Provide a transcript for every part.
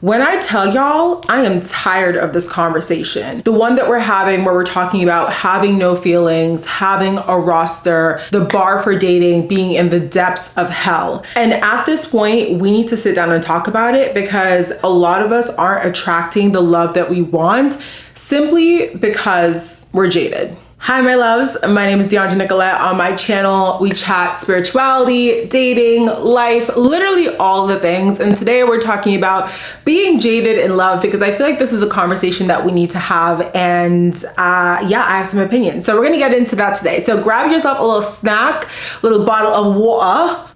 When I tell y'all, I am tired of this conversation. The one that we're having where we're talking about having no feelings, having a roster, the bar for dating being in the depths of hell. And at this point, we need to sit down and talk about it because a lot of us aren't attracting the love that we want simply because we're jaded. Hi, my loves. My name is Dheandra Nicolette. On my channel, we chat spirituality, dating, life, literally all the things. And today we're talking about being jaded in love because I feel like this is a conversation that we need to have. And yeah, I have some opinions. So we're going to get into that today. So grab yourself a little snack, a little bottle of water,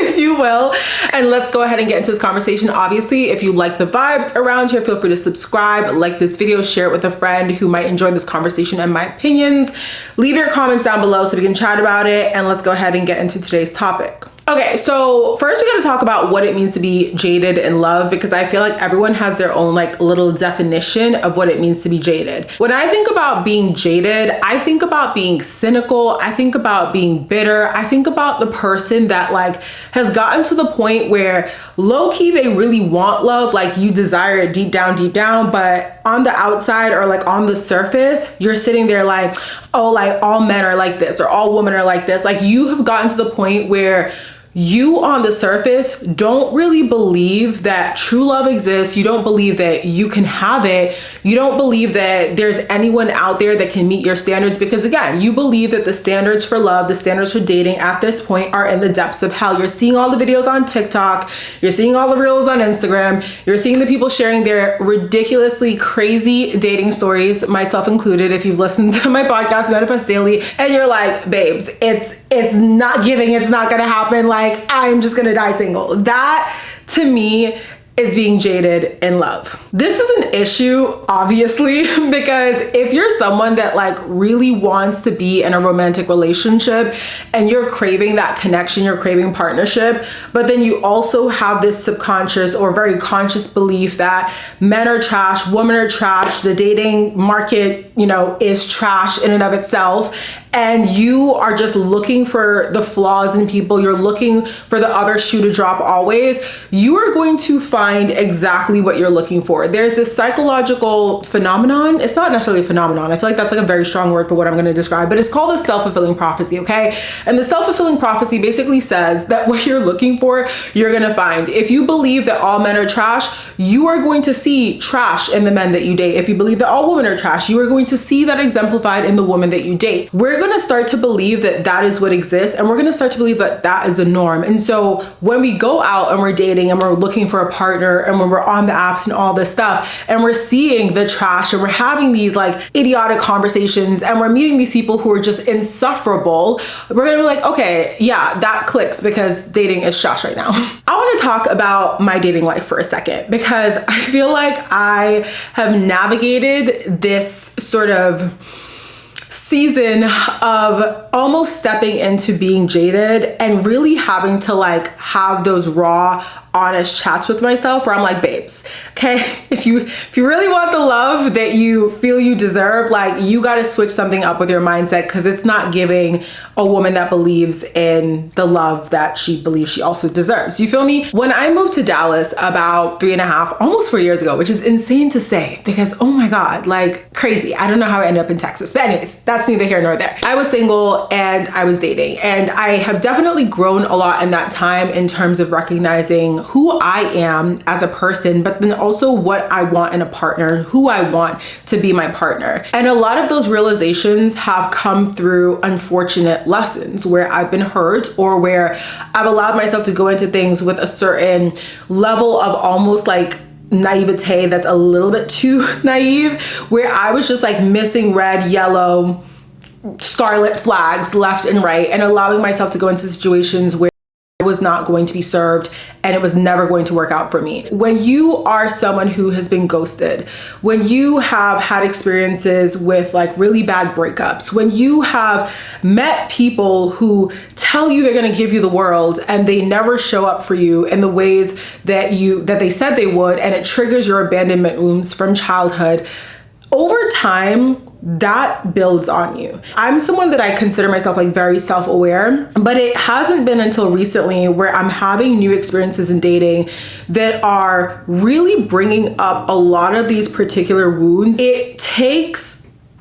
if you will. And let's go ahead and get into this conversation. Obviously, if you like the vibes around here, feel free to subscribe, like this video, share it with a friend who might enjoy this conversation and my opinions. Leave your comments down below so we can chat about it, and let's go ahead and get into today's topic. Okay, so first we gotta talk about what it means to be jaded in love because I feel like everyone has their own like little definition of what it means to be jaded. When I think about being jaded, I think about being cynical, I think about being bitter, I think about the person that like has gotten to the point where low-key they really want love, like you desire it deep down, but on the outside or like on the surface, you're sitting there like, oh, like all men are like this or all women are like this. Like you have gotten to the point where you on the surface don't really believe that true love exists. You don't believe that you can have it. You don't believe that there's anyone out there that can meet your standards because again, you believe that the standards for love, the standards for dating at this point are in the depths of hell. You're seeing all the videos on TikTok. You're seeing all the reels on Instagram. You're seeing the people sharing their ridiculously crazy dating stories, myself included, if you've listened to my podcast, Manifest Daily, and you're like, babes, it's not giving, it's not gonna happen. Like, I'm just gonna die single. That to me is being jaded in love. This is an issue, obviously, because if you're someone that like really wants to be in a romantic relationship and you're craving that connection, you're craving partnership, but then you also have this subconscious or very conscious belief that men are trash, women are trash, the dating market, you know, is trash in and of itself, and you are just looking for the flaws in people, you're looking for the other shoe to drop always, you are going to find exactly what you're looking for. There's this psychological phenomenon. It's not necessarily a phenomenon. I feel like that's like a very strong word for what I'm going to describe, but it's called a self-fulfilling prophecy, okay? And the self-fulfilling prophecy basically says that what you're looking for, you're going to find. If you believe that all men are trash, you are going to see trash in the men that you date. If you believe that all women are trash, you are going to see that exemplified in the woman that you date. We're going to start to believe that that is what exists, and we're going to start to believe that that is the norm. And so when we go out and we're dating and we're looking for a partner and when we're on the apps and all this stuff and we're seeing the trash and we're having these like idiotic conversations and we're meeting these people who are just insufferable, we're going to be like, okay, yeah, that clicks because dating is trash right now. I want to talk about my dating life for a second because I feel like I have navigated this sort of season of almost stepping into being jaded and really having to like have those raw, honest chats with myself where I'm like, babes, okay, if you really want the love that you feel you deserve, like you got to switch something up with your mindset because it's not giving a woman that believes in the love that she believes she also deserves. You feel me? When I moved to Dallas about 3.5, almost 4 years ago, which is insane to say because, oh my God, like crazy. I don't know how I ended up in Texas, but anyways, that's neither here nor there. I was single and I was dating, and I have definitely grown a lot in that time in terms of recognizing who I am as a person, but then also what I want in a partner, who I want to be my partner. And a lot of those realizations have come through unfortunate lessons where I've been hurt or where I've allowed myself to go into things with a certain level of almost like naivete that's a little bit too naive, where I was just like missing red, yellow, scarlet flags left and right and allowing myself to go into situations where I was not going to be served and it was never going to work out for me. When you are someone who has been ghosted, when you have had experiences with like really bad breakups, when you have met people who tell you they're going to give you the world and they never show up for you in the ways that they said they would, and it triggers your abandonment wounds from childhood, over time, that builds on you. I'm someone that I consider myself like very self-aware, but it hasn't been until recently where I'm having new experiences in dating that are really bringing up a lot of these particular wounds. It takes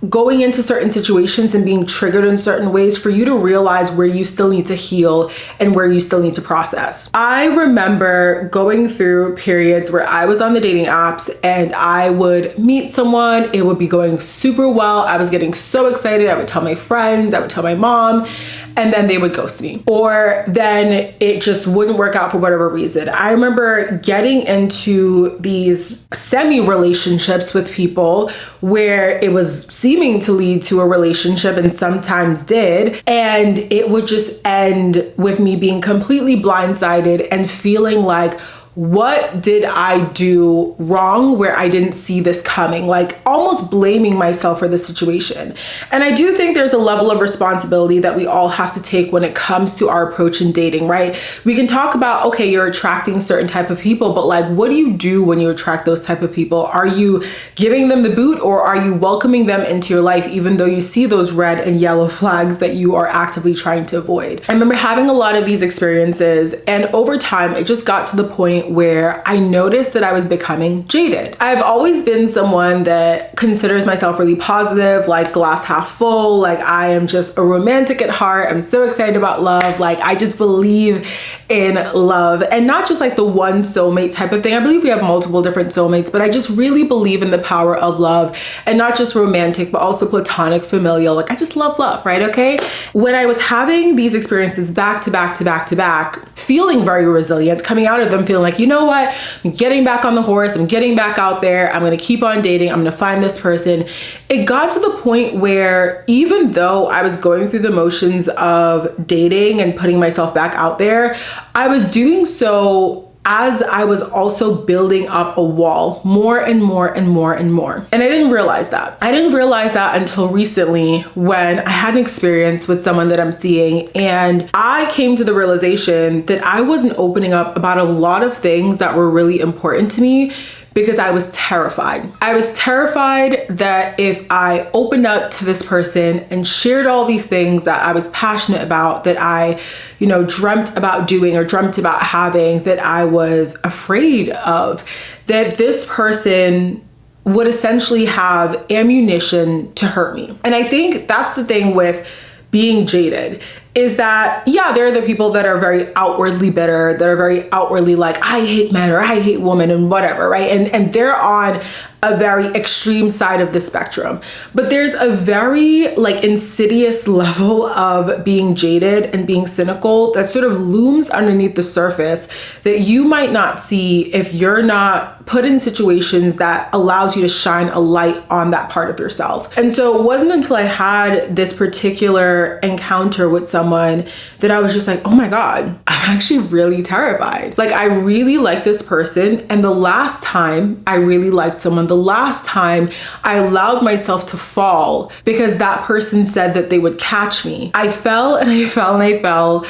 going into certain situations and being triggered in certain ways for you to realize where you still need to heal and where you still need to process. I remember going through periods where I was on the dating apps and I would meet someone, it would be going super well, I was getting so excited, I would tell my friends, I would tell my mom, and then they would ghost me. Or then it just wouldn't work out for whatever reason. I remember getting into these semi-relationships with people where it was seeming to lead to a relationship and sometimes did. And it would just end with me being completely blindsided and feeling like, what did I do wrong where I didn't see this coming? Like almost blaming myself for the situation. And I do think there's a level of responsibility that we all have to take when it comes to our approach in dating, right? We can talk about, okay, you're attracting certain type of people, but like, what do you do when you attract those type of people? Are you giving them the boot, or are you welcoming them into your life even though you see those red and yellow flags that you are actively trying to avoid? I remember having a lot of these experiences, and over time, it just got to the point where I noticed that I was becoming jaded. I've always been someone that considers myself really positive, like glass half full, like I am just a romantic at heart. I'm so excited about love. Like I just believe in love, and not just like the one soulmate type of thing. I believe we have multiple different soulmates, but I just really believe in the power of love, and not just romantic, but also platonic, familial. Like I just love love, right? Okay. When I was having these experiences back to back to back to back, feeling very resilient, coming out of them feeling like, you know what, I'm getting back on the horse, I'm getting back out there, I'm gonna keep on dating, I'm gonna find this person. It got to the point where even though I was going through the motions of dating and putting myself back out there, I was doing so as I was also building up a wall more and more and more and more. And I didn't realize that. I didn't realize that until recently when I had an experience with someone that I'm seeing, and I came to the realization that I wasn't opening up about a lot of things that were really important to me because I was terrified. I was terrified that if I opened up to this person and shared all these things that I was passionate about, that I, dreamt about doing or dreamt about having, that I was afraid of, that this person would essentially have ammunition to hurt me. And I think that's the thing with being jaded, is that, yeah, there are the people that are very outwardly bitter, that are very outwardly like, I hate men or I hate women and whatever, right? And they're on a very extreme side of the spectrum. But there's a very like insidious level of being jaded and being cynical that sort of looms underneath the surface that you might not see if you're not put in situations that allows you to shine a light on that part of yourself. And so it wasn't until I had this particular encounter with someone that I was just like, oh my God, I'm actually really terrified. Like I really like this person. And the last time I really liked someone, the last time I allowed myself to fall because that person said that they would catch me, I fell and I fell and I fell,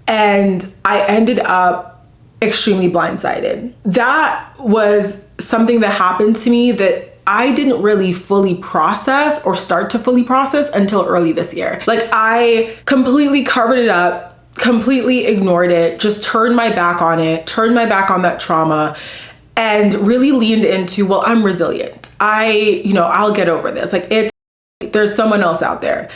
and I ended up extremely blindsided. That was something that happened to me that I didn't really fully process or start to fully process until early this year. Like I completely covered it up, completely ignored it, just turned my back on it, turned my back on that trauma, and really leaned into, well, I'm resilient. I'll get over this. Like there's someone else out there.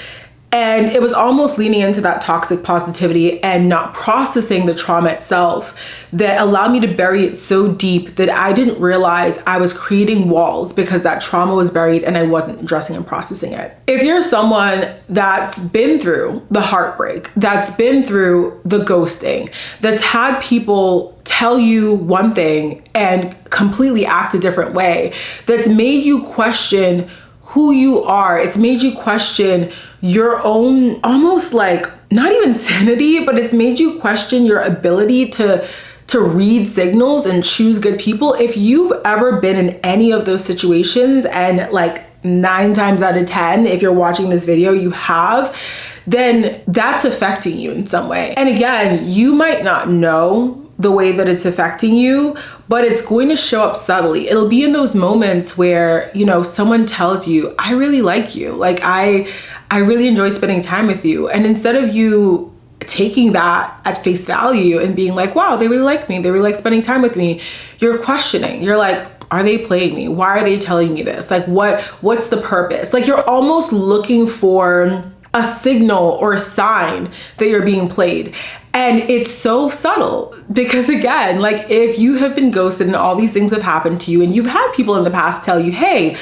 And it was almost leaning into that toxic positivity and not processing the trauma itself that allowed me to bury it so deep that I didn't realize I was creating walls because that trauma was buried and I wasn't addressing and processing it. If you're someone that's been through the heartbreak, that's been through the ghosting, that's had people tell you one thing and completely act a different way, that's made you question who you are, it's made you question your own, almost like not even sanity, but it's made you question your ability to read signals and choose good people. If you've ever been in any of those situations, and like 9 times out of 10, if you're watching this video, you have, then that's affecting you in some way. And again, you might not know the way that it's affecting you, but it's going to show up subtly. It'll be in those moments where, you know, someone tells you, I really like you. Like, I really enjoy spending time with you. And instead of you taking that at face value and being like, wow, they really like me, they really like spending time with me, you're questioning. You're like, are they playing me? Why are they telling me this? Like, what's the purpose? Like, you're almost looking for a signal or a sign that you're being played. And it's so subtle because, again, like, if you have been ghosted and all these things have happened to you and you've had people in the past tell you, hey,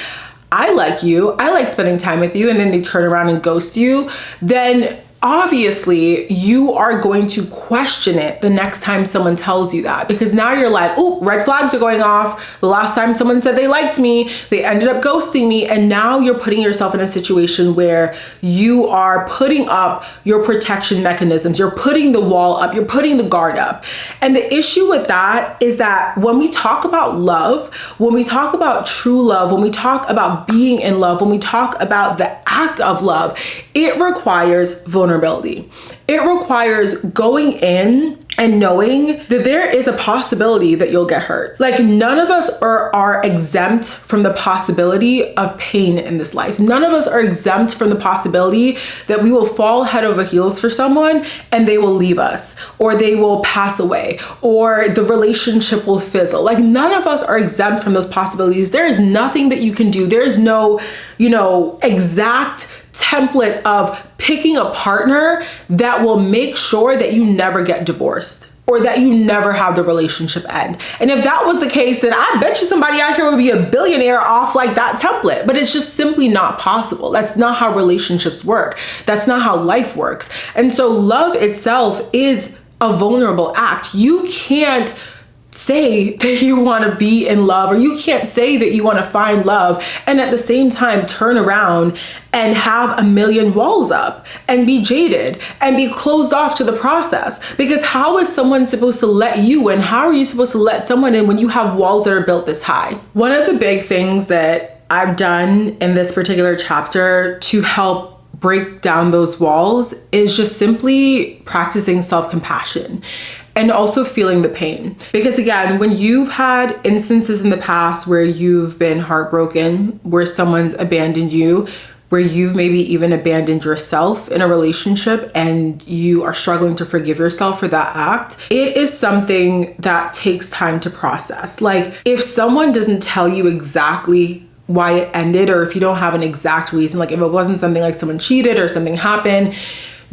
I like you, I like spending time with you, and then they turn around and ghost you, then obviously you are going to question it the next time someone tells you that, because now you're like, oh, red flags are going off. The last time someone said they liked me, they ended up ghosting me. And now you're putting yourself in a situation where you are putting up your protection mechanisms. You're putting the wall up, you're putting the guard up. And the issue with that is that when we talk about love, when we talk about true love, when we talk about being in love, when we talk about the act of love, it requires vulnerability. It requires going in and knowing that there is a possibility that you'll get hurt. Like, none of us are exempt from the possibility of pain in this life. None of us are exempt from the possibility that we will fall head over heels for someone and they will leave us, or they will pass away, or the relationship will fizzle. Like, none of us are exempt from those possibilities. There is nothing that you can do. There is no, exact template of picking a partner that will make sure that you never get divorced or that you never have the relationship end. And if that was the case, then I bet you somebody out here would be a billionaire off like that template. But it's just simply not possible. That's not how relationships work. That's not how life works. And so love itself is a vulnerable act. You can't say that you want to be in love, or you can't say that you want to find love and at the same time turn around and have a million walls up and be jaded and be closed off to the process. Because how is someone supposed to let you in? How are you supposed to let someone in when you have walls that are built this high? One of the big things that I've done in this particular chapter to help break down those walls is just simply practicing self-compassion and also feeling the pain. Because again, when you've had instances in the past where you've been heartbroken, where someone's abandoned you, where you've maybe even abandoned yourself in a relationship and you are struggling to forgive yourself for that act, it is something that takes time to process. Like, if someone doesn't tell you exactly why it ended, or if you don't have an exact reason, like if it wasn't something like someone cheated or something happened,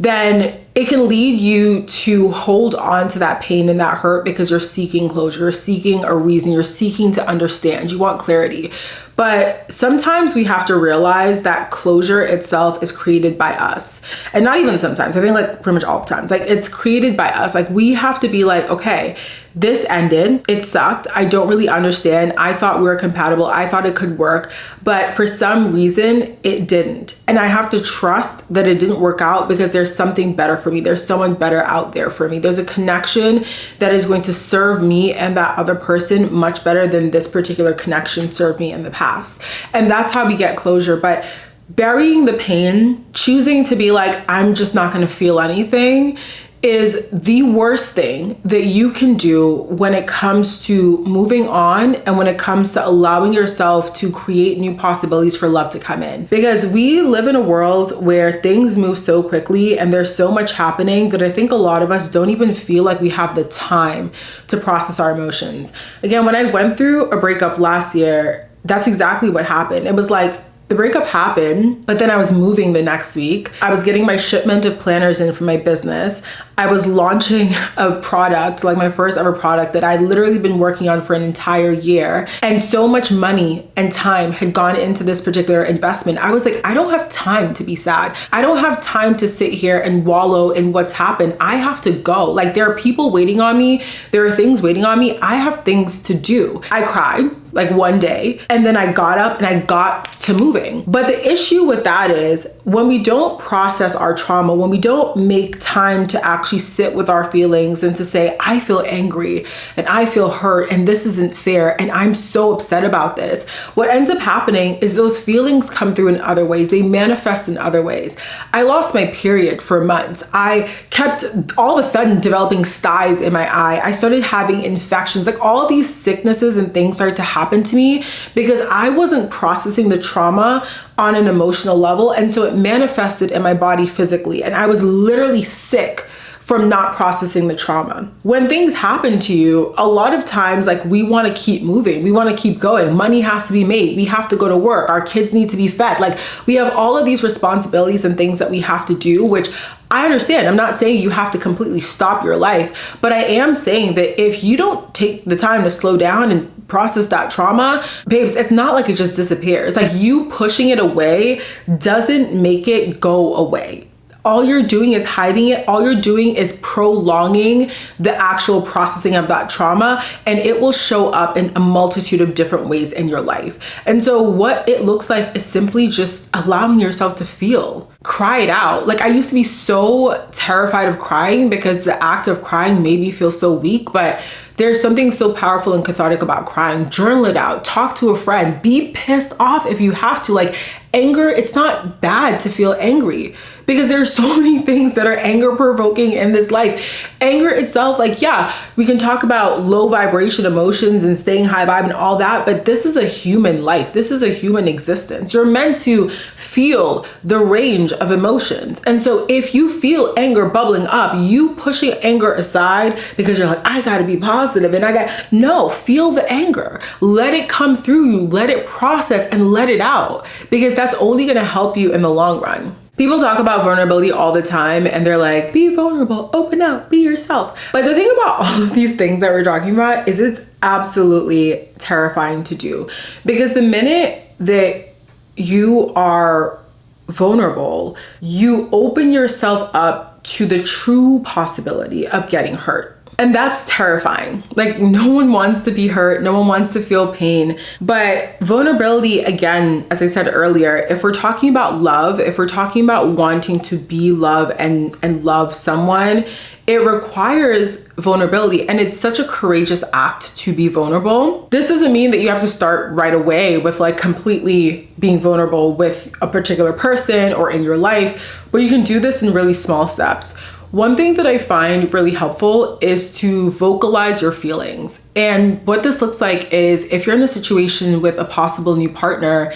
then it can lead you to hold on to that pain and that hurt because you're seeking closure, you're seeking a reason, you're seeking to understand, you want clarity. But sometimes we have to realize that closure itself is created by us. And not even sometimes, I think like pretty much all the times, like it's created by us. Like, we have to be like, okay, this ended, it sucked, I don't really understand, I thought we were compatible, I thought it could work, but for some reason it didn't. And I have to trust that it didn't work out because there's something better for me, there's someone better out there for me, there's a connection that is going to serve me and that other person much better than this particular connection served me in the past. And that's how we get closure. But burying the pain, choosing to be like, I'm just not gonna feel anything, is the worst thing that you can do when it comes to moving on and when it comes to allowing yourself to create new possibilities for love to come in. Because we live in a world where things move so quickly and there's so much happening that I think a lot of us don't even feel like we have the time to process our emotions. Again, when I went through a breakup last year, that's exactly what happened. It was like, the breakup happened, but then I was moving the next week. I was getting my shipment of planners in for my business. I was launching a product, like my first ever product that I'd literally been working on for an entire year. And so much money and time had gone into this particular investment. I was like, I don't have time to be sad. I don't have time to sit here and wallow in what's happened. I have to go. Like, there are people waiting on me. There are things waiting on me. I have things to do. I cried. like one day, and then I got up and I got to moving. But the issue with that is when we don't process our trauma, when we don't make time to actually sit with our feelings and to say, I feel angry and I feel hurt and this isn't fair and I'm so upset about this, what ends up happening is those feelings come through in other ways. They manifest in other ways. I lost my period for months. I kept all of a sudden developing styes in my eye. I started having infections, like all these sicknesses and things started to happen to me because I wasn't processing the trauma on an emotional level. And so it manifested in my body physically. And I was literally sick from not processing the trauma. When things happen to you, a lot of times, like, we want to keep moving. We want to keep going. Money has to be made. We have to go to work. Our kids need to be fed. Like, we have all of these responsibilities and things that we have to do, which I understand. I'm not saying you have to completely stop your life, but I am saying that if you don't take the time to slow down and process that trauma, babes, it's not like it just disappears. Like, you pushing it away doesn't make it go away. All you're doing is hiding it. All you're doing is prolonging the actual processing of that trauma, and it will show up in a multitude of different ways in your life. And so what it looks like is simply just allowing yourself to feel. Cry it out. Like, I used to be so terrified of crying because the act of crying made me feel so weak, but there's something so powerful and cathartic about crying. Journal it out. Talk to a friend. Be pissed off if you have to. Like, anger, it's not bad to feel angry because there's so many things that are anger provoking in this life. Anger itself, like, yeah, we can talk about low vibration emotions and staying high vibe and all that, but this is a human life. This is a human existence. You're meant to feel the range of emotions. And so if you feel anger bubbling up, you pushing anger aside because you're like, I gotta be positive and no, feel the anger. Let it come through you, let it process and let it out, because that's only gonna help you in the long run. People talk about vulnerability all the time and they're like, be vulnerable, open up, be yourself. But the thing about all of these things that we're talking about is it's absolutely terrifying to do, because the minute that you are vulnerable, you open yourself up to the true possibility of getting hurt. And that's terrifying. Like, no one wants to be hurt. No one wants to feel pain. But vulnerability, again, as I said earlier, if we're talking about love, if we're talking about wanting to be love and love someone, it requires vulnerability. And it's such a courageous act to be vulnerable. This doesn't mean that you have to start right away with like completely being vulnerable with a particular person or in your life, but you can do this in really small steps. One thing that I find really helpful is to vocalize your feelings. And what this looks like is if you're in a situation with a possible new partner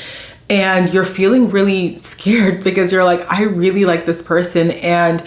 and you're feeling really scared because you're like, I really like this person and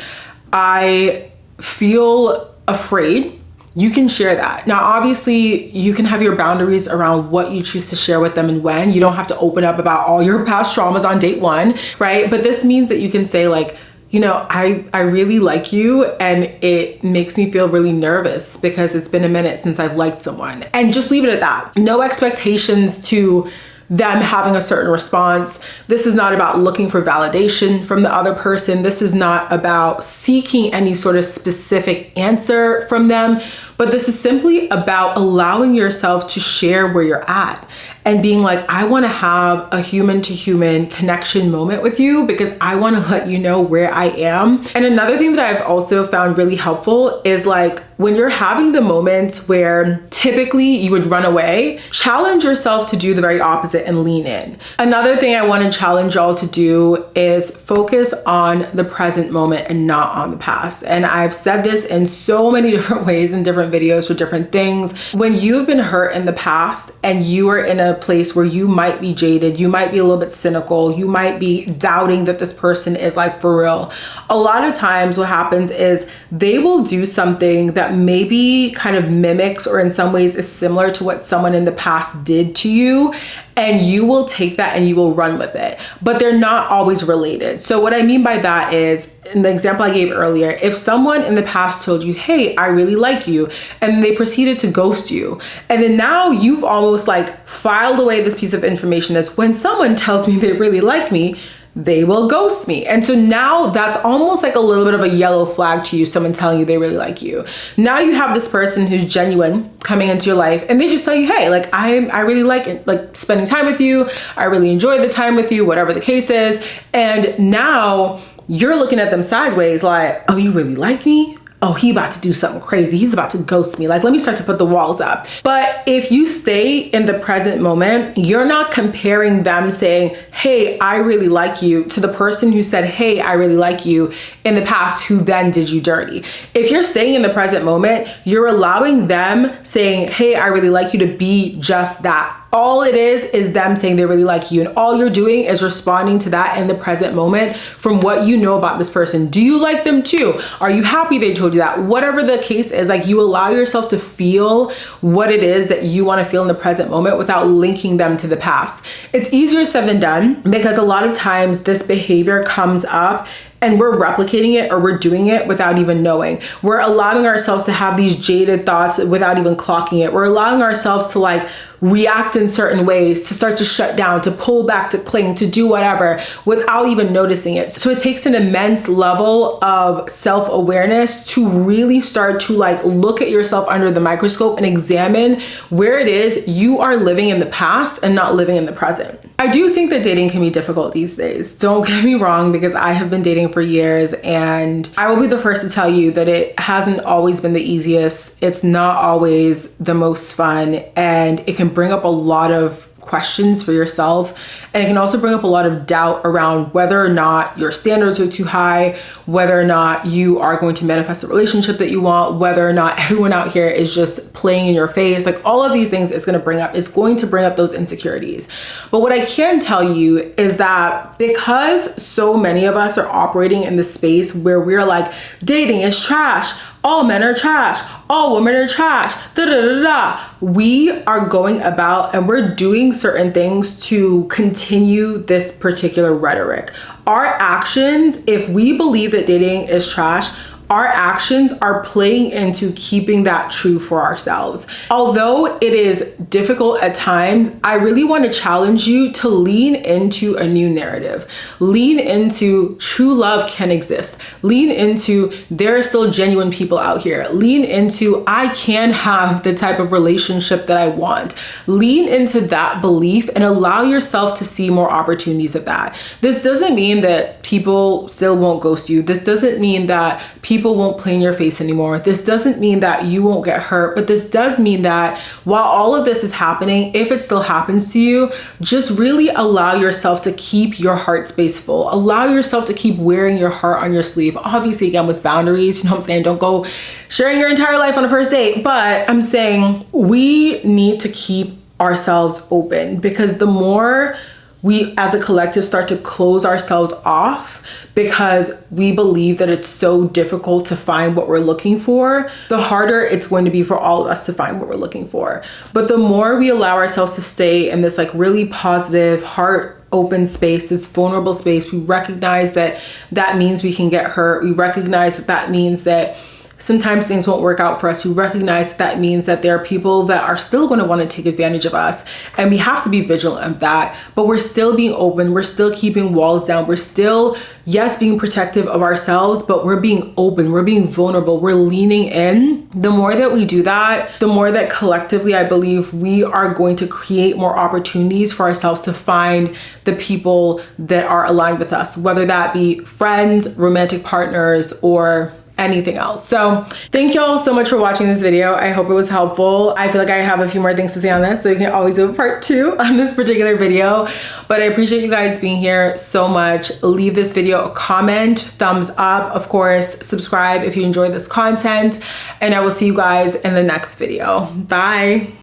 I feel afraid, you can share that. Now, obviously, you can have your boundaries around what you choose to share with them and when. You don't have to open up about all your past traumas on date one, right? But this means that you can say like, you know, I really like you and it makes me feel really nervous because it's been a minute since I've liked someone. And just leave it at that. No expectations to them having a certain response. This is not about looking for validation from the other person. This is not about seeking any sort of specific answer from them, but this is simply about allowing yourself to share where you're at and being like, I want to have a human to human connection moment with you because I want to let you know where I am. And another thing that I've also found really helpful is like when you're having the moments where typically you would run away, challenge yourself to do the very opposite and lean in. Another thing I want to challenge y'all to do is focus on the present moment and not on the past. And I've said this in so many different ways in different videos for different things. When you've been hurt in the past and you are in a place where you might be jaded, you might be a little bit cynical, you might be doubting that this person is like for real. A lot of times what happens is they will do something that maybe kind of mimics or in some ways is similar to what someone in the past did to you. And you will take that and you will run with it, but they're not always related. So what I mean by that is, in the example I gave earlier, if someone in the past told you, hey, I really like you, and they proceeded to ghost you, and then now you've almost like filed away this piece of information as when someone tells me they really like me, they will ghost me. And so now that's almost like a little bit of a yellow flag to you, someone telling you they really like you. Now you have this person who's genuine coming into your life and they just tell you, hey, like I really like it, like spending time with you. I really enjoy the time with you, whatever the case is. And now you're looking at them sideways like, oh, you really like me? Oh, he about to do something crazy. He's about to ghost me. Like, let me start to put the walls up. But if you stay in the present moment, you're not comparing them saying, hey, I really like you, to the person who said, hey, I really like you in the past, who then did you dirty. If you're staying in the present moment, you're allowing them saying, hey, I really like you, to be just that. All it is them saying they really like you. And all you're doing is responding to that in the present moment from what you know about this person. Do you like them too? Are you happy they told you that? Whatever the case is, like, you allow yourself to feel what it is that you want to feel in the present moment without linking them to the past. It's easier said than done, because a lot of times this behavior comes up and we're replicating it, or we're doing it without even knowing. We're allowing ourselves to have these jaded thoughts without even clocking it. We're allowing ourselves to like react in certain ways, to start to shut down, to pull back, to cling, to do whatever without even noticing it. So it takes an immense level of self-awareness to really start to like look at yourself under the microscope and examine where it is you are living in the past and not living in the present. I do think that dating can be difficult these days. Don't get me wrong, because I have been dating for years and I will be the first to tell you that it hasn't always been the easiest. It's not always the most fun, and it can bring up a lot of questions for yourself, and it can also bring up a lot of doubt around whether or not your standards are too high, whether or not you are going to manifest a relationship that you want, whether or not everyone out here is just playing in your face. Like, all of these things it's going to bring up those insecurities. But what I can tell you is that because so many of us are operating in the space where we're like, dating is trash, all men are trash, all women are trash, da da da da. We are going about and we're doing certain things to continue this particular rhetoric. Our actions, if we believe that dating is trash, our actions are playing into keeping that true for ourselves. Although it is difficult at times, I really want to challenge you to lean into a new narrative. Lean into true love can exist. Lean into there are still genuine people out here. Lean into I can have the type of relationship that I want. Lean into that belief and allow yourself to see more opportunities of that. This doesn't mean that people still won't ghost you. This doesn't mean that people won't play in your face anymore. This doesn't mean that you won't get hurt, but this does mean that while all of this is happening, if it still happens to you, just really allow yourself to keep your heart space full. Allow yourself to keep wearing your heart on your sleeve. Obviously, again, with boundaries, you know what I'm saying? Don't go sharing your entire life on a first date, but I'm saying we need to keep ourselves open, because the more we as a collective start to close ourselves off because we believe that it's so difficult to find what we're looking for, the harder it's going to be for all of us to find what we're looking for. But the more we allow ourselves to stay in this like really positive, heart open space, this vulnerable space, we recognize that that means we can get hurt. We recognize that that means that sometimes things won't work out for us. We recognize that that means that there are people that are still going to want to take advantage of us. And we have to be vigilant of that. But we're still being open. We're still keeping walls down. We're still, yes, being protective of ourselves, but we're being open. We're being vulnerable. We're leaning in. The more that we do that, the more that collectively, I believe we are going to create more opportunities for ourselves to find the people that are aligned with us, whether that be friends, romantic partners, or anything else. So thank y'all so much for watching this video. I hope it was helpful. I feel like I have a few more things to say on this, so you can always do a part 2 on this particular video. But I appreciate you guys being here so much. Leave this video a comment, thumbs up, of course, subscribe if you enjoyed this content, and I will see you guys in the next video. Bye.